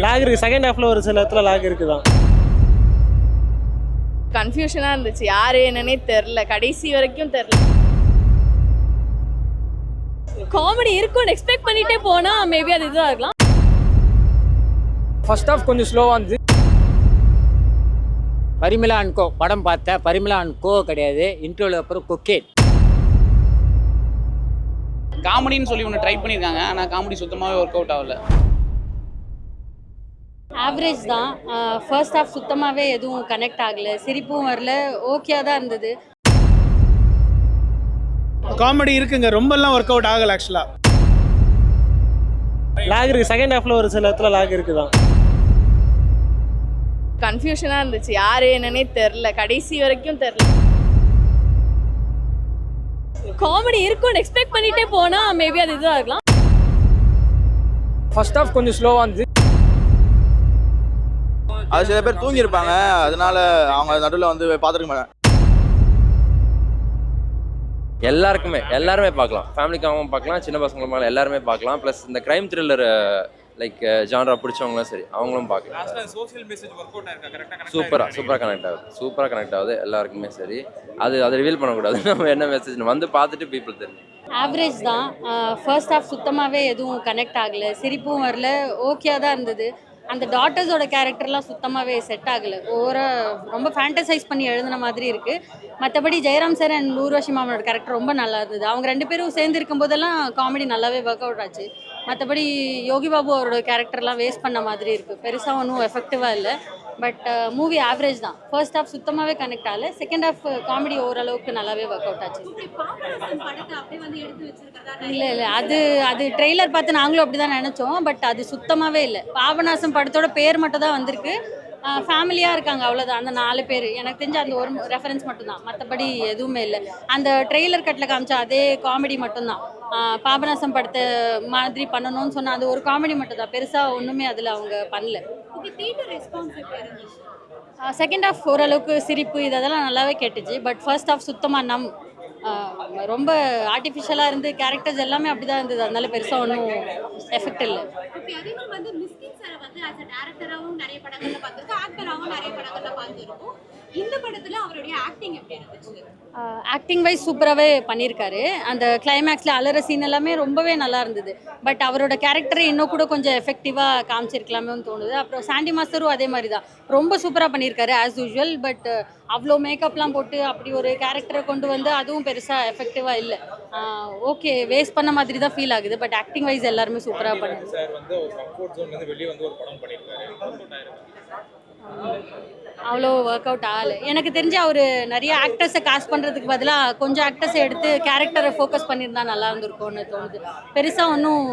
Lock இருக்குது. Second ஹாஃபில் ஒரு சில இடத்துல லாக் இருக்குது தான். கன்ஃபியூஷனாக இருந்துச்சு, யார் என்னன்னே தெரில, கடைசி வரைக்கும் தெரில. காமெடி இருக்கும்னு எக்ஸ்பெக்ட் பண்ணிட்டே போனால் மேபி அது இதுவாக இருக்கலாம். ஃபர்ஸ்ட் ஹாஃப் கொஞ்சம் ஸ்லோவாக இருந்துச்சு. பரிமளா அண்ட் கோ படம் பார்த்தேன். பரிமளா அண்ட் கோ கிடையாது, இன்டர்வல் அப்புறம் கொக்கேட். காமெடின்னு சொல்லி ஒன்று ட்ரை பண்ணியிருக்காங்க, ஆனால் காமெடி சுத்தமாகவே ஒர்க் அவுட் ஆகல. ஆவரேஜ் தான். ஃபர்ஸ்ட் ஹாஃப் சுத்தமாகவே எதுவும் கனெக்ட் ஆகலை, சிரிப்பும் வரல, ஓகேயாக தான் இருந்தது. காமெடி இருக்குங்க, ரொம்பலாம் ஒர்க் அவுட் ஆகலை ஆக்சுவலாக. லாக் இருக்குது. செகண்ட் ஹாஃபில் ஒரு சில இடத்துல லாக் இருக்குது தான். கன்ஃபியூஷனாக இருந்துச்சு, யார் என்னன்னே தெரில, கடைசி வரைக்கும் தெரில. காமெடி இருக்கும்னு எக்ஸ்பெக்ட் பண்ணிட்டே போனால் மேபி அது இதுவாக இருக்கலாம். ஃபர்ஸ்ட் ஹாஃப் கொஞ்சம் ஸ்லோவாக இருந்துச்சு. அது சில பேர் தூங்கியிருப்பாங்க, அதனால அவங்க நடுவில் வந்து பார்த்துருக்க மாட்டாங்க. எல்லாருமே பார்க்கலாம். ஃபேமிலிக்காகவும் பார்க்கலாம், சின்ன பசங்களும் பார்க்கலாம், எல்லாருமே பார்க்கலாம். ப்ளஸ் இந்த க்ரைம் த்ரில்லர் லைக் ஜான்ரா பிடிச்சவங்களும் சரி அவங்களும் பார்க்கலாம். சூப்பராக கனெக்ட் ஆகுது எல்லாருக்குமே சரி. அதை ரிவீல் பண்ணக்கூடாது, நம்ம என்ன மெசேஜ் வந்து பார்த்துட்டு பீப்புள் தெரியும். ஆவரேஜ் தான். ஃபர்ஸ்ட் ஹாஃப் சுத்தமாகவே எதுவும் கனெக்ட் ஆகலை, சிரிப்பும் வரல, ஓகேயாக தான் இருந்தது. அந்த டாட்டர்ஸோட கேரக்டர்லாம் சுத்தமாகவே செட் ஆகலை. ரொம்ப ஃபேண்டசைஸ் பண்ணி எழுதின மாதிரி இருக்குது. மற்றபடி ஜெயராம் சார் அண்ட் ஊர்வஷி மாமனோட கேரக்டர் ரொம்ப நல்லா இருந்தது. அவங்க ரெண்டு பேரும் சேர்ந்து இருக்கும்போதெல்லாம் காமெடி நல்லாவே ஒர்க் அவுட் ஆச்சு. மற்றபடி யோகி பாபு அவரோட கேரக்டர்லாம் வேஸ்ட் பண்ண மாதிரி இருக்குது, பெருசாக ஒன்றும் எஃபெக்டிவாக இல்லை. பட் மூவி ஆவரேஜ் தான். ஃபர்ஸ்ட் ஹாஃப் சுத்தமாகவே கனெக்ட் ஆகலை, செகண்ட் ஹாஃப் காமெடி ஓரளவுக்கு நல்லாவே ஒர்க் அவுட் ஆச்சு. இல்லை அது ட்ரெய்லர் பார்த்து நாங்களும் அப்படி தான் நினச்சோம். பட் அது சுத்தமாகவே இல்லை. பாபநாசம் படத்தோட பேர் மட்டும் தான் வந்திருக்கு. ஃபேமிலியாக இருக்காங்க, அவ்வளோதான். அந்த 4 பேர் எனக்கு தெரிஞ்ச அந்த ஒரு ரெஃபரன்ஸ் மட்டும்தான், மற்றபடி எதுவுமே இல்லை. அந்த ட்ரெய்லர் கட்டில் காமிச்சா அதே காமெடி மட்டும்தான். பாபநாசம் படத்தை மாதிரி பண்ணணும்னு சொன்னால் அது ஒரு காமெடி மட்டும் தான், பெருசாக ஒன்றுமே அதில் அவங்க பண்ணல. செகண்ட் ஹாஃப் ஓரளவுக்கு சிரிப்பு இதெல்லாம் நல்லாவே கேட்டுச்சு. பட் ஃபர்ஸ்ட் ஹாஃப் சுத்தமாக ரொம்ப ஆர்டிஃபிஷியலாக இருந்து கேரக்டர்ஸ் எல்லாமே அப்படி தான் இருந்தது. அதனால பெருசாக ஒன்றும் எஃபெக்ட் இல்லை. ஆக்டிங் வைஸ் சூப்பராகவே பண்ணியிருக்காரு. அந்த கிளைமேக்ஸில் அலற சீன் எல்லாமே ரொம்பவே நல்லா இருந்தது. பட் அவரோட கேரக்டரை இன்னும் கூட கொஞ்சம் எஃபெக்டிவாக காமிச்சிருக்கலாமேன்னு தோணுது. அப்புறம் சாண்டி மாஸ்டரும் அதே மாதிரி தான், ரொம்ப சூப்பராக பண்ணியிருக்காரு ஆஸ் யூஷுவல். பட் அவ்வளோ மேக்கப்லாம் போட்டு அப்படி ஒரு கேரக்டரை கொண்டு வந்து அதுவும் பெருசாக எஃபெக்டிவாக இல்லை. ஓகே, வேஸ்ட் பண்ண மாதிரி தான் ஃபீல் ஆகுது. பட் ஆக்டிங் வைஸ் எல்லாருமே சூப்பராக பண்ணியிருக்காரு. அவ்வளோ ஒர்க் அவுட் ஆகலை எனக்கு தெரிஞ்சு. அவர் நிறைய ஆக்டர்ஸை காஸ்ட் பண்ணுறதுக்கு பதிலாக கொஞ்சம் ஆக்டர்ஸை எடுத்து கேரக்டரை ஃபோக்கஸ் பண்ணியிருந்தா நல்லா இருந்திருக்கும்னு தோணுது. பெருசாக ஒன்றும்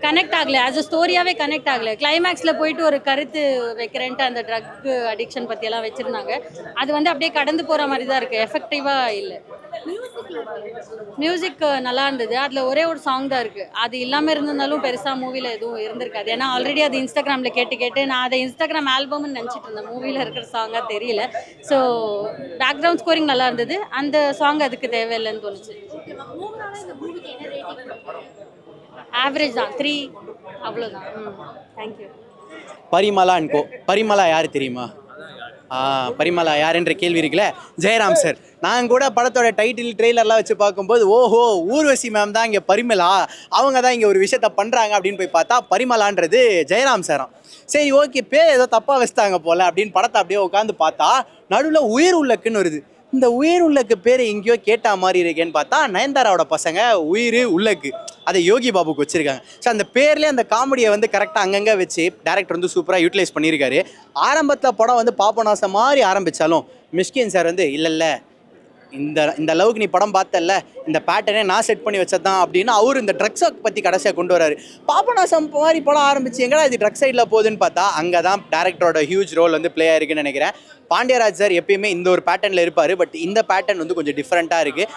கனெக்ட் ஆகலை, ஆஸ் அ ஸ்டோரியாகவே கனெக்ட் ஆகலை. கிளைமேக்ஸில் போயிட்டு ஒரு கருத்து வைக்கிறேன்ட்டு அந்த ட்ரக் அடிக்ஷன் பற்றியெல்லாம் வச்சுருந்தாங்க. அது வந்து அப்படியே கடந்து போகிற மாதிரி தான் இருக்குது, எஃபெக்டிவாக இல்லை. மியூசிக் நல்லா இருந்தது. அதில் ஒரே ஒரு சாங் தான் இருக்குது, அது இல்லாமல் இருந்திருந்தாலும் பெருசாக மூவியில் எதுவும் இருந்திருக்காது. ஏன்னா ஆல்ரெடி அது இன்ஸ்டாகிராமில் கேட்டு நான் அதை இன்ஸ்டாகிராம் ஆல்பம்னு நினச்சிட்டு இருந்தேன், மூவியில் இருக்கிற சாங்காக தெரியல. ஸோ பேக்ரவுண்ட் ஸ்கோரிங் நல்லா இருந்தது, அந்த சாங் அதுக்கு தேவையில்லைன்னு தோணுச்சு. ஆவரேஜ் தான், 3 அவ்வளோதான். தேங்க்யூ. பரிமளா அண்ட் கோ. பரிமளா யார் தெரியுமா? பரிமளா யாருன்ற கேள்வி இருக்குல்ல, ஜெயராம் சார். நான் கூட படத்தோட டைட்டில் ட்ரெய்லர்லாம் வச்சு பார்க்கும்போது ஓஹோ ஊர்வசி மேம் தான் இங்கே பரிமளா, அவங்க தான் இங்கே ஒரு விஷயத்த பண்ணுறாங்க அப்படின்னு போய் பார்த்தா பரிமளான்றது ஜெயராம் சாரம். சரி ஓகே, பேர் ஏதோ தப்பாக வச்சுட்டாங்க போல் அப்படின்னு படத்தை அப்படியே உட்காந்து பார்த்தா நடுவில் உயிர் உள்ளக்குன்னு வருது. இந்த உயிர் உள்ளக்கு பேர் எங்கேயோ கேட்ட மாதிரி இருக்கேன்னு பார்த்தா நயன்தாராவோட பசங்க உயிர் உள்ளக்கு, அதை யோகி பாபுக்கு வச்சுருக்காங்க. ஸோ அந்த பேர்லேயே அந்த காமெடியை வந்து கரெக்டாக அங்கங்கே வச்சு டேரக்டர் வந்து சூப்பராக யூட்டிலைஸ் பண்ணியிருக்காரு. ஆரம்பத்தில் படம் வந்து பாபநாசம் மாதிரி ஆரம்பித்தாலும் மிஷ்கின் சார் வந்து இல்லை இந்த அளவுக்கு நீ படம் பார்த்தல, இந்த பேட்டர்னே நான் செட் பண்ணி வச்சதான் அப்படின்னு அவர் இந்த ட்ரக்ஸை பற்றி கடைசியாக கொண்டு வராரு. பாபநாசம் மாதிரி படம் ஆரம்பிச்சு எங்கடா இது ட்ரக் சைடில் போகுதுன்னு பார்த்தா அங்கே தான் டேரக்டரோட ஹியூஜ் ரோல் வந்து ப்ளே ஆயிருக்குன்னு நினைக்கிறேன். பாண்டியராஜ் சார் எப்பயுமே இந்த ஒரு பேட்டர்னில் இருப்பார், பட் இந்த பேட்டர்ன் வந்து கொஞ்சம் டிஃப்ரெண்ட்டாக இருக்குது.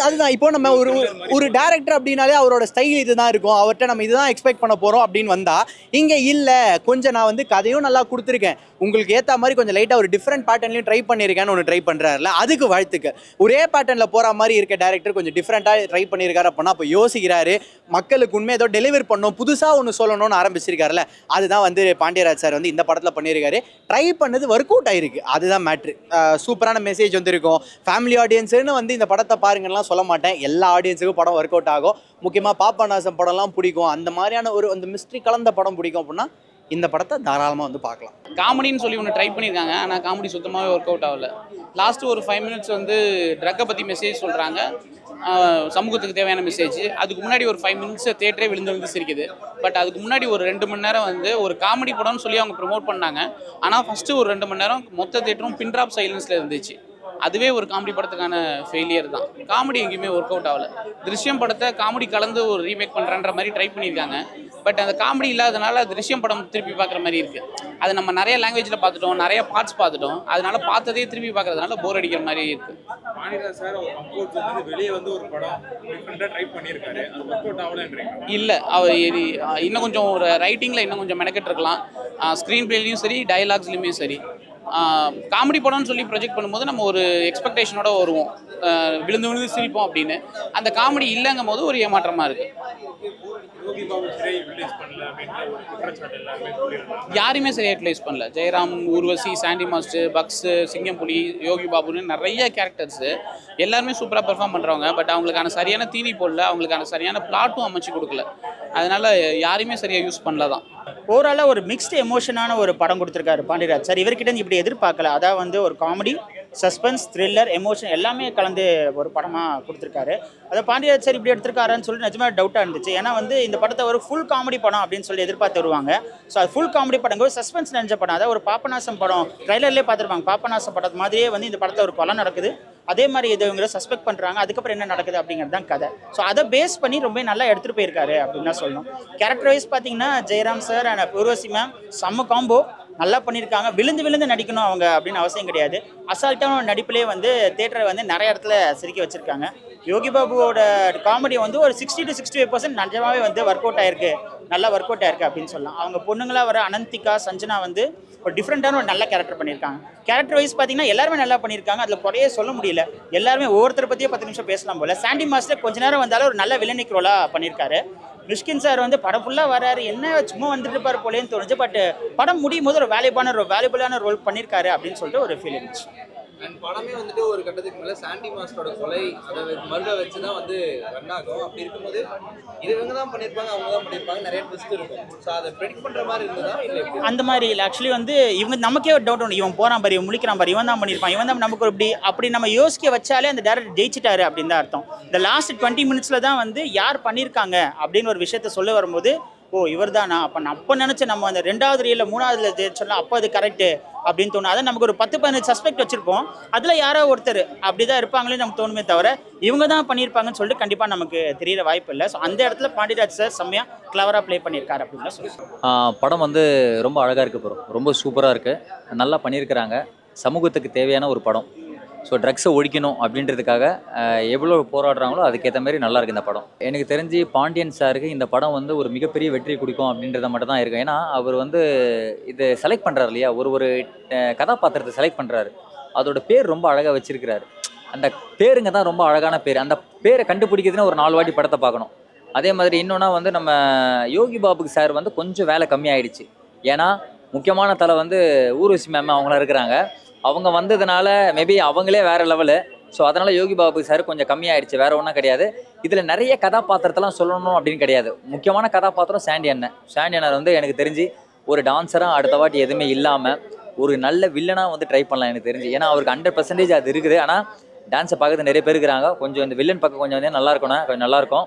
அதுதான் இப்போ நம்ம ஒரு டேரக்டர் அப்படின்னாலே அவரோட ஸ்டைல் இதுதான் இருக்கும், அவர்கிட்ட நம்ம இதுதான் எக்ஸ்பெக்ட் பண்ண போகிறோம் அப்படின்னு வந்தால், இங்கே இல்லை கொஞ்சம் நான் வந்து கதையும் நல்லா கொடுத்துருக்கேன், உங்களுக்கு ஏற்ற மாதிரி கொஞ்சம் லைட்டாக ஒரு டிஃப்ரெண்ட் பேட்டர்ன்லையும் ட்ரை பண்ணியிருக்கேன்னு ஒன்று ட்ரை பண்ணுறாருல, அதுக்கு வாழ்த்துக்கு. ஒரே பேட்டர்னில் போகிற மாதிரி இருக்க டேரக்டர் கொஞ்சம் டிஃப்ரெண்ட்டாக ட்ரை பண்ணியிருக்காரு அப்படின்னா அப்போ யோசிக்கிறாரு, மக்களுக்கு உண்மை ஏதோ டெலிவர் பண்ணணும், புதுசாக ஒன்று சொல்லணும்னு ஆரம்பிச்சிருக்காருல, அதுதான் வந்து பாண்டியராஜ் சார் வந்து இந்த படத்தில் பண்ணியிருக்காரு. ட்ரை பண்ணது ஒர்க் அவுட் ஆயிருக்கு, அதுதான் மேட்ரு. சூப்பரான மெசேஜ் வந்துருக்கும். ஃபேமிலி ஆடியன்ஸுன்னு வந்து இந்த படத்தை பாருங்கலாம் சொல்ல மாட்டேன், எல்லா ஆடியன்ஸுக்கும் படம் ஒர்க் அவுட் ஆகும். முக்கியமாக பாப்பநாசம் படம்லாம் பிடிக்கும், அந்த மாதிரியான ஒரு அந்த மிஸ்ட்ரி கலந்த படம் பிடிக்கும் அப்படின்னா இந்த படத்தை தாராளமாக வந்து பார்க்கலாம். காமெடின்னு சொல்லி ஒன்று ட்ரை பண்ணியிருக்காங்க, ஆனால் காமெடி சுத்தமாகவே ஒர்க் அவுட் ஆகல. லாஸ்ட்டு ஒரு 5 minutes வந்து ட்ரக்கை பற்றி மெசேஜ் சொல்கிறாங்க, சமூகத்துக்கு தேவையான மெசேஜ். அதுக்கு முன்னாடி ஒரு 5 minutes தேட்டரே விழுந்து சிரிக்குது. பட் அதுக்கு முன்னாடி ஒரு 2 மணி நேரம் வந்து ஒரு காமெடி படம்னு சொல்லி அவங்க ப்ரொமோட் பண்ணாங்க. ஆனால் ஃபஸ்ட்டு ஒரு 2 மணி நேரம் மொத்த தேட்டரும் பின் ட்ராப் சைலன்ஸில் இருந்துச்சு. அதுவே ஒரு காமெடி படத்துக்கான ஃபெயிலியர் தான். காமெடி எங்கேயுமே ஒர்க் அவுட் ஆகலை. திருஷ்யம் படத்தை காமெடி கலந்து ஒரு ரீமேக் பண்ணுறன்ற மாதிரி ட்ரை பண்ணியிருக்காங்க. பட் அந்த காமெடி இல்லாதனால திருஷ்யம் படம் திருப்பி பார்க்குற மாதிரி இருக்குது. அது நம்ம நிறைய லாங்குவேஜில் பார்த்துட்டோம், நிறைய பார்ட்ஸ் பார்த்துட்டோம், அதனால பார்த்ததே திருப்பி பார்க்கறதுனால போர் அடிக்கிற மாதிரி இருக்குது. இல்லை, அவர் இன்னும் கொஞ்சம் ஒரு ரைட்டிங்கில் இன்னும் கொஞ்சம் மெனக்கெட்டு இருக்கலாம். ஸ்க்ரீன் பிளேலையும் சரி, டயலாக்ஸ்லையுமே சரி. காமெடி படம்னு சொல்லி ப்ரொஜெக்ட் பண்ணும்போது நம்ம ஒரு எக்ஸ்பெக்டேஷனோட வருவோம், விழுந்து சிரிப்போம் அப்படின்னு. அந்த காமெடி இல்லைங்கும் போது ஒரு ஏமாற்றமாக இருக்குது. யாருமே சரியாக யூட்டிலைஸ் பண்ணல. ஜெயராம், ஊர்வசி, சாண்டி மாஸ்டர், பக்ஸு, சிங்கம்புலி, யோகி பாபுன்னு நிறைய கேரக்டர்ஸு எல்லாருமே சூப்பராக பெர்ஃபார்ம் பண்ணுறவங்க. பட் அவங்களுக்கான சரியான தீனி போடல, அவங்களுக்கான சரியான பிளாட்டும் அமைச்சு கொடுக்கல. அதனால் யாருமே சரியாக யூஸ் பண்ணல தான். ஓவராலாக ஒரு மிக்ஸ்டு எமோஷனான ஒரு படம் கொடுத்துருக்காரு பாண்டியராஜ் சார். இவர்கிட்ட இப்படி எதிர்பார்க்கல. அதான் வந்து ஒரு காமெடி, சஸ்பென்ஸ், த்ரில்லர், எமோஷன் எல்லாமே கலந்து ஒரு படமாக கொடுத்துருக்காரு. அதை பாண்டியராஜ் சார் இப்படி எடுத்திருக்காருன்னு சொல்லி நிஜமாக டவுட்டாக இருந்துச்சு. ஏன்னா வந்து இந்த படத்தை ஒரு ஃபுல் காமெடி படம் அப்படின்னு சொல்லி எதிர்பார்த்து வருவாங்க. ஸோ அது ஃபுல் காமெடி படம், ஒரு சஸ்பென்ஸ் நினைச்ச படம். அதாவது ஒரு பாப்பநாசம் படம் ட்ரைலர்லேயே பார்த்துருப்பாங்க. பாப்பநாசம் படத்து மாதிரியே வந்து இந்த படத்தை ஒரு கொலை நடக்குது, அதே மாதிரி இது இவங்க சஸ்பெக்ட் பண்ணுறாங்க, அதுக்கப்புறம் என்ன நடக்குது அப்படிங்கிறது தான் கதை. ஸோ அதை பேஸ் பண்ணி ரொம்ப நல்லா எடுத்துகிட்டு போயிருக்காரு அப்படின்னு தான் சொல்லணும். கேரக்டர் வைஸ் பார்த்தீங்கன்னா Jayaram sir and Urvashi ma'am செம்ம காம்போ, நல்லா பண்ணியிருக்காங்க. விழுந்து நடிக்கணும் அவங்க அப்படின்னு அவசியம் கிடையாது. அசால்ட்டான நடிப்பிலே வந்து தேட்டரை வந்து நிறைய இடத்துல சிரிக்க வச்சுருக்காங்க. யோகி பாபுவோட காமெடி வந்து ஒரு 60 to 65% நிஜமாவே வந்து ஒர்க் அவுட் ஆயிருக்கு, நல்லா ஒர்க் அவுட் ஆயிருக்கு அப்படின்னு சொல்லலாம். அவங்க பொண்ணுங்களா வர அனந்திகா, சஞ்சனா வந்து ஒரு டிஃப்ரெண்ட்டான ஒரு நல்ல கேரக்டர் பண்ணியிருக்காங்க. கேரக்டர் வைஸ் பார்த்தீங்கன்னா எல்லாருமே நல்லா பண்ணியிருக்காங்க, அதில் குறையே சொல்ல முடியல. எல்லாருமே ஒவ்வொருத்தரை பற்றியே 10 நிமிஷம் பேசலாம் போல. சாண்டி மாஸ்டர் கொஞ்ச நேரம் வந்தாலும் ஒரு நல்ல வில்லனிக் ரோலாக பண்ணியிருக்காரு. மிஷ்கின் சார் வந்து படம் ஃபுல்லாக வராரு, என்ன சும்மா வந்துட்டு இருப்பார் போலேன்னு தோணுச்சு. பட் படம் முடியும் போது ஒரு வேல்யூபிளான ரோல் பண்ணியிருக்காரு அப்படின்னு சொல்லிட்டு ஒரு ஃபீல் இருந்துச்சு. அண்ட் படமே வந்துட்டு ஒரு கட்டத்துக்கு மேலே சாண்டி மாஸ்டரோட கொலை அதை மருக வச்சு தான் வந்து ரன் ஆகும். அப்படி இருக்கும்போது இது இவங்க தான் பண்ணியிருப்பாங்க, அவங்க தான் பண்ணியிருப்பாங்க, நிறைய ட்விஸ்ட் இருக்கும். ஸோ அதை ப்ரெடிக்ட் பண்ணுற மாதிரி இருந்ததா இல்லை? அந்த மாதிரி இல்லை. ஆக்சுவலி வந்து இவங்க நமக்கே ஒரு டவுட் ஒன்று, இவன் போகிறான் பாரு, இவன் முழிக்கிறான் பாரு, இவன் தான் பண்ணியிருப்பான், இவன் தான் நமக்கு ஒரு அப்படி நம்ம யோசிக்க வச்சாலே அந்த டேரக்டர் ஜெயிச்சிட்டாரு அப்படின்னு தான் அர்த்தம். இந்த லாஸ்ட் 20 minutes தான் வந்து யார் பண்ணியிருக்காங்க அப்படின்னு ஒரு விஷயத்த சொல்ல வரும்போது, ஓ இவர் தானா, அப்போ நினச்ச நம்ம அந்த 2வது ரீலில் 3வது சொல்லலாம், அப்போ அது கரெக்டு அப்படின்னு தோணும். அதை நமக்கு ஒரு 10-15 சஸ்பெக்ட் வச்சுருப்போம், அதில் யாரோ ஒருத்தர் அப்படி தான் இருப்பாங்களே நமக்கு தோணுமே தவிர இவங்க தான் பண்ணியிருப்பாங்கன்னு சொல்லிட்டு கண்டிப்பாக நமக்கு தெரியற வாய்ப்பு இல்லை. ஸோ அந்த இடத்துல பாண்டியராஜ் சார் செம்மையாக கிளவராக ப்ளே பண்ணியிருக்காரு அப்படின்னு தான் சொல்லுவாங்க. படம் வந்து ரொம்ப அழகாக இருக்குது ப்ரோ, ரொம்ப சூப்பராக இருக்குது, நல்லா பண்ணியிருக்கிறாங்க. சமூகத்துக்கு தேவையான ஒரு படம். ஸோ ட்ரக்ஸை ஒழிக்கணும் அப்படின்றதுக்காக எவ்வளோ போராடுறாங்களோ அதுக்கேற்ற மாதிரி நல்லா இருக்குது இந்த படம். எனக்கு தெரிஞ்சு பாண்டியன் சாருக்கு இந்த படம் வந்து ஒரு மிகப்பெரிய வெற்றி கொடுக்கும் அப்படின்றத மட்டும் தான் இருக்கும். ஏன்னா அவர் வந்து இது செலக்ட் பண்ணுறாரு இல்லையா, ஒரு கதாபாத்திரத்தை செலக்ட் பண்ணுறாரு, அதோட பேர் ரொம்ப அழகாக வச்சிருக்கிறாரு. அந்த பேருங்க தான் ரொம்ப அழகான பேர். அந்த பேரை கண்டுபிடிக்கிறதுன்னு ஒரு 4 வாட்டி படத்தை பார்க்கணும். அதே மாதிரி இன்னொன்னா வந்து நம்ம யோகி பாபுக்கு சார் வந்து கொஞ்சம் வேலை கம்மியாயிடுச்சு. ஏன்னா முக்கியமான தலை வந்து ஊர்வசி மேம் அவங்களாம் இருக்கிறாங்க, அவங்க வந்ததுனால மேபி அவங்களே வேறு லெவலு. ஸோ அதனால் யோகி பாபு சார் கொஞ்சம் கம்மியாயிடுச்சு, வேறு ஒன்றும் கிடையாது. இதில் நிறைய கதாபாத்திரத்தெல்லாம் சொல்லணும் அப்படின்னு கிடையாது. முக்கியமான கதாபாத்திரம் சாண்டி அண்ணன் வந்து எனக்கு தெரிஞ்சு ஒரு டான்ஸராக அடுத்த வாட்டி எதுவுமே இல்லாமல் ஒரு நல்ல வில்லனாக வந்து ட்ரை பண்ணலாம் எனக்கு தெரிஞ்சு. ஏன்னா அவருக்கு 100% அது இருக்குது. ஆனால் டான்ஸை பார்க்கறது நிறைய பேர் இருக்கிறாங்க, கொஞ்சம் இந்த வில்லன் பக்கம் கொஞ்சம் வந்து நல்லா இருக்கணும், கொஞ்சம் நல்லாயிருக்கும்.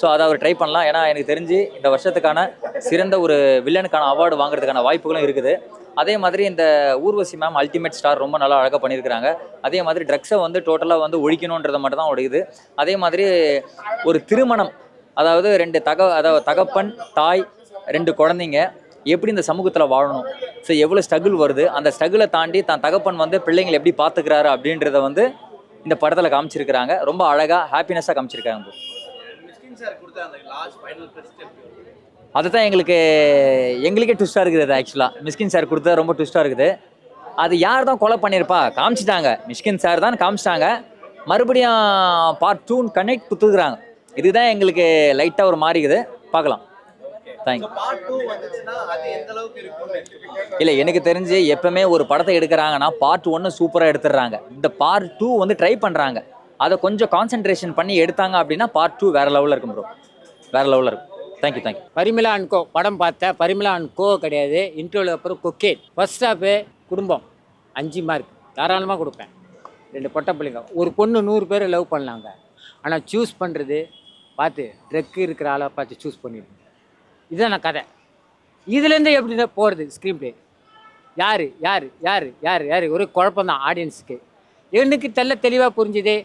ஸோ அதை அவர் ட்ரை பண்ணலாம். ஏன்னா எனக்கு தெரிஞ்சு இந்த வருஷத்துக்கான சிறந்த ஒரு வில்லனுக்கான அவார்டு வாங்குறதுக்கான வாய்ப்புகளும் இருக்குது. அதே மாதிரி இந்த ஊர்வசி மேம் அல்டிமேட் ஸ்டார் ரொம்ப நல்லா அழகாக பண்ணியிருக்கிறாங்க. அதே மாதிரி ட்ரக்ஸை வந்து டோட்டலாக வந்து ஒழிக்கணுன்றதை மட்டும் தான் உடையுது. அதே மாதிரி ஒரு திருமணம், அதாவது 2 தகப்பன் தாய் 2 குழந்தைங்க எப்படி இந்த சமூகத்தில் வாழணும், ஸோ எவ்வளோ ஸ்ட்ரகிள் வருது, அந்த ஸ்ட்ரகிளை தாண்டி தான் தகப்பன் வந்து பிள்ளைங்களை எப்படி பார்த்துக்கிறாரு அப்படின்றத வந்து இந்த படத்தில் காமிச்சிருக்கிறாங்க. ரொம்ப அழகாக ஹாப்பினஸாக காமிச்சிருக்காங்க ப்ரோ. மிஸ்கின் சார் கொடுத்த அந்த லாஸ்ட் ஃபைனல் ட்விஸ்ட் அதுதான் எங்களுக்கே ட்விஸ்ட்டாக இருக்குது. அது ஆக்சுவலாக மிஸ்கின் சார் கொடுத்தது ரொம்ப ட்விஸ்ட்டாக இருக்குது. அது யார் தான் கொலை பண்ணியிருப்பா காமிச்சிட்டாங்க. மிஸ்கின் சார் தான் காமிச்சிட்டாங்க. மறுபடியும் பார்ட் 2 கனெக்ட் கொடுத்துருக்குறாங்க. இதுதான் எங்களுக்கு லைட்டாக ஒரு மாறிக்குது. பார்க்கலாம். தேங்க்யூ. பார்ட் 2 வந்துச்சுன்னா அது எந்த அளவுக்கு இருக்கும்? இல்லை, எனக்கு தெரிஞ்சு எப்பவுமே ஒரு படத்தை எடுக்கிறாங்கன்னா பார்ட் 1 சூப்பராக எடுத்துடுறாங்க. இந்த பார்ட் 2 வந்து ட்ரை பண்ணுறாங்க. அதை கொஞ்சம் கான்சென்ட்ரேஷன் பண்ணி எடுத்தாங்க அப்படின்னா பார்ட் 2 வேறு லெவலில் இருக்கும் ப்ரோ. வேறு லெவலில் இருக்கும். தேங்க்யூ. பரிமளா அண்ட் கோ படம் பார்த்தேன். பரிமளா அண்ட் கோ கிடையாது. இன்டர்வியூ அப்புறம் கொக்கேன். ஃபர்ஸ்ட் ஹாஃபு குடும்பம் 5 மார்க் தாராளமாக கொடுப்பேன். 2 பொட்டை பிள்ளைங்க. ஒரு பொண்ணு 100 பேரை லவ் பண்ணலாங்க. ஆனால் சூஸ் பண்ணுறது பார்த்து ட்ரக்கு இருக்கிற ஆளை பார்த்து சூஸ் பண்ணிடுங்க. இதுதான் நான் கதை. இதுலேருந்து எப்படி தான் போகிறது ஸ்க்ரீன் ப்ளே? யார் யார் யார் யார் யார் ஒரு குழப்பம்தான் ஆடியன்ஸுக்கு. எனக்கு தெளிவாக புரிஞ்சுது.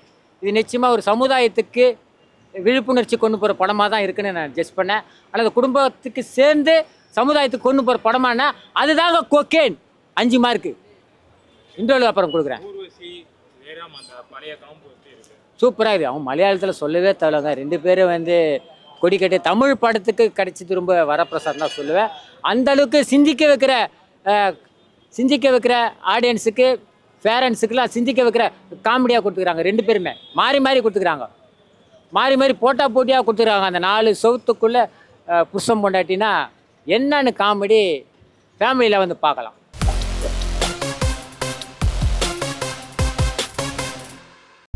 இது நிச்சயமாக ஒரு சமுதாயத்துக்கு விழிப்புணர்ச்சி கொண்டு போகிற படமாக தான் இருக்குன்னு நான் ஜட்ஜ் பண்ணேன். ஆனால் குடும்பத்துக்கு சேர்ந்து சமுதாயத்துக்கு கொண்டு போகிற படமானா அதுதாங்க கொக்கேன். 5 மார்க்கு. இன்டர்வியூ அப்புறம் கொடுக்குறேன். சூப்பராக இருக்குது. அவன் மலையாளத்தில் சொல்லவே தேவைங்க. 2 பேரும் வந்து கொடிக்கட்டி தமிழ் படத்துக்கு கிடைச்சது ரொம்ப வரப்பிரசாதம் தான் சொல்லுவேன். அந்த அளவுக்கு சிந்திக்க வைக்கிற ஆடியன்ஸுக்கு பேரண்ட்ஸுக்கெல்லாம் சிந்திக்க வைக்கிற காமெடியாக கொடுத்துக்கிறாங்க. 2 பேருமே மாறி மாறி கொடுத்துக்கிறாங்க. மாறி போட்டியாக கொடுத்துக்கிறாங்க. அந்த 4 சவுத்துக்குள்ளே புருஷம் பொண்டாட்டினா என்னன்னு காமெடி ஃபேமிலியில் வந்து பார்க்கலாம்.